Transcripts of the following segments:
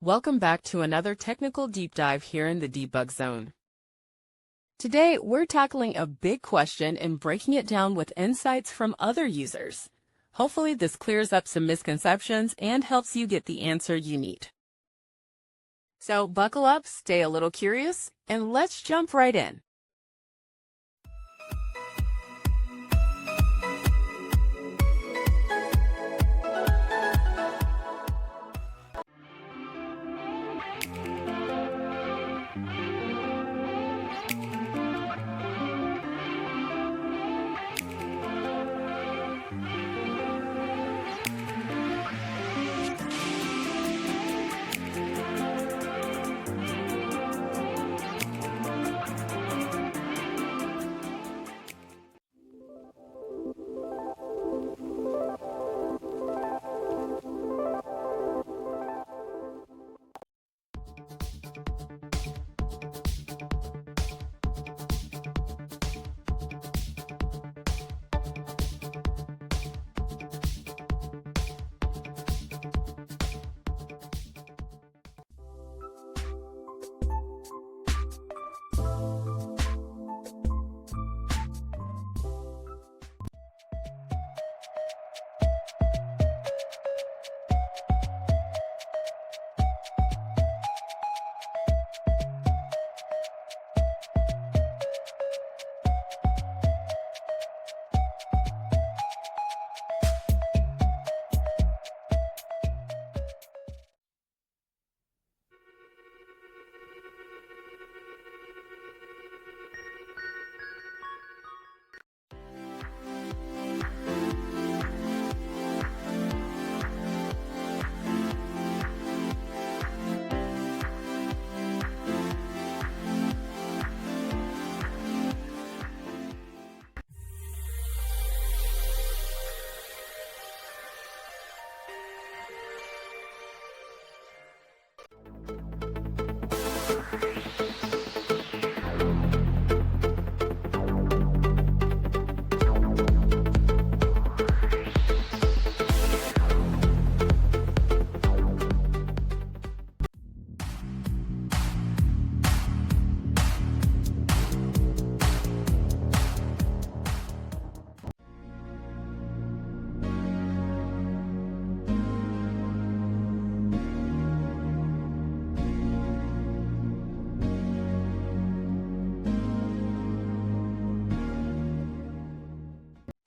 Welcome back to another technical deep dive here in the debug zone. Today, we're tackling a big question and breaking it down with insights from other users. Hopefully, this clears up some misconceptions and helps you get the answer you need. So buckle up, stay a little curious, and let's jump right in.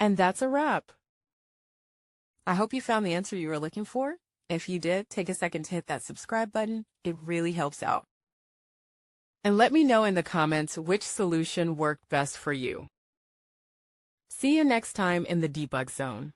And that's a wrap. I hope you found the answer you were looking for. If you did, take a second to hit that subscribe button. It really helps out. And let me know in the comments which solution worked best for you. See you next time in the debug zone.